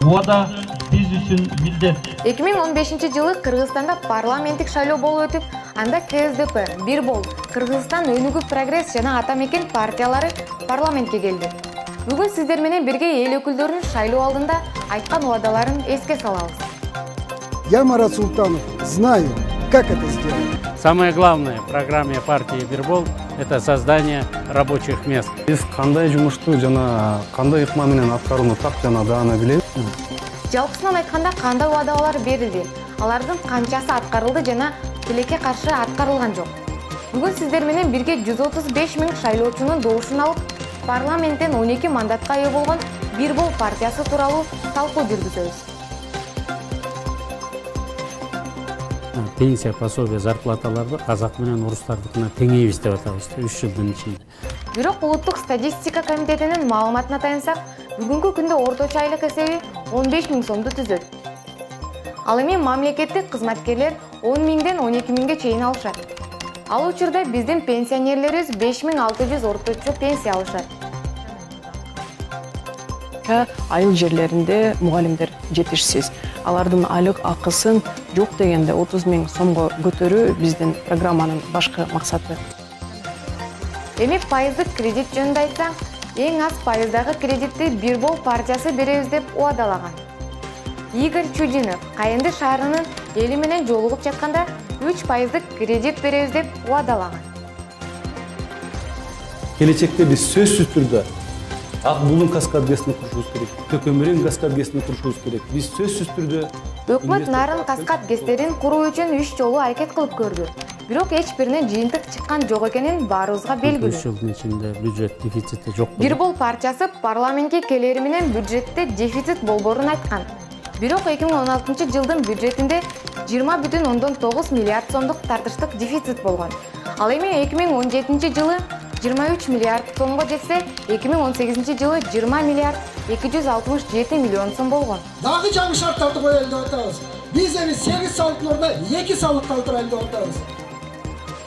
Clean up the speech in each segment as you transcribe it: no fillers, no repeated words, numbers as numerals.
убада биз үчүн милдет. 2015 жылы Кыргызстанда парламенттик шайлоо болуп өтүп, анда КСДП, Бир Бол, Кыргызстан Өнүгүү Прогресс жана Атамекен партиялары парламентке келди. Бүгүн сиздер менен бирге эл өкүлдөрүнүн шайлоо алдында айткан убадаларын эске салабыз. Я, Марат Султанов, знаю, как это сделать. Самое главное в программе партии Бирбол – это создание рабочих мест. Биз кандай жумушту жана кандай ыкма менен аткарууну так жана даана билебиз. Жалпысынан айтканда кандай убадалар берилди, алардын канчасы аткарылды жана тилекке каршы аткарылган жок. Бүгүн сиздер менен бирге 135 000 шайлоочунун добушун алып, парламенттен 12 мандатка ээ болгон Бир Бол партиясы тууралуу талкуу жүргүзөбүз. Пенсия, пособие, зарплаталарды казак менен орустардыкына теңейбиз деп атабыз 3 жылдын ичинде. Бирок улуттук статистика комитетинин маалыматына таянсак, бүгүнкү күндө орточо айлык эсеби 15 000 сомду түзөт. Ал эми мамлекеттик кызматкерлер 10 000ден 12 000ге чейин алышат. Ал учурда биздин пенсионерлерибиз 5600 орточо пенсия алышат. Айыл жерлеринде мугалимдер жетишсиз. Алардын айлык акысын жок дегенде 30 000 сомго көтөрүү биздин программанын башкы максаты. Эми пайыздык кредит жөнүндө айтсак, эң аз пайыздагы кредитти Бир Бол партиясы беребиз деп убадалаган. Игорь Чудинов Кайынды шаарынын эли менен жолугуп жатканда 3% кредит беребиз деп убадалаган. Келечекте биз сөзсүз түрдө Ак Булуң газ кабелесин курушубуз керек, Көкөмөрөн газ кабелесин курушубуз керек. Биз сөзсүз түрдө Өкмөт нарын каскат гэстерин куруу үчүн 3 жолу аракет кылып көрдү. Бирок эч биринен жыйынтык чыккан жок экенин баарыбызга белгилүү. 3 жылдын ичинде бюджет дефицити жок. Бир Бол партиясы парламентке келери менен бюджетте дефицит болборун айткан. Бирок 2016 жылдын бюджетинде 20,9 миллиард сомдук тартыштык дефицит болгон. Ал эми 2017 жылы 23 миллиард сомго жетсе, 2018 жылы 20 миллиард 267 миллион сом болгон. Дагы жаңы шарттарды коелу деп атабыз. Биз эми 8 салыктын ордуна 2 салык калтырайлы деп атабыз.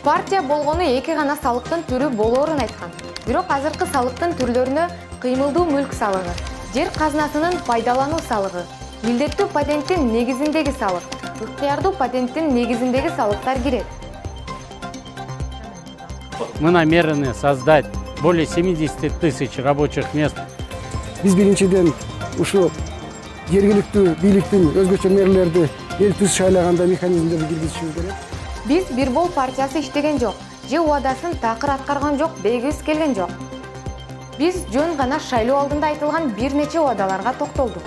Партия болгону эки гана салыктын түрү болоорун айткан. Бирок азыркы салыктын түрлөрүнө кыймылдуу мүлк салыгы, жер казынасынын пайдалануу салыгы, милдеттүү патенттин негизиндеги салык, ыктыярдуу патенттин негизиндеги салыктар кирет. Мы намерены создать более 70 000 рабочих мест. Биз биринчиден ушу жергиликтүү бийликтин өзгөчө мэрлерди эл түз шайлаганда механизмдерди киргизишибиз керек. Биз Бир Бол партиясы иштеген жок, же убадасын такыр аткарган жок дегибиз келген жок. Биз жөн гана шайлоо алдында айтылган бир нече убадаларга токтолдук.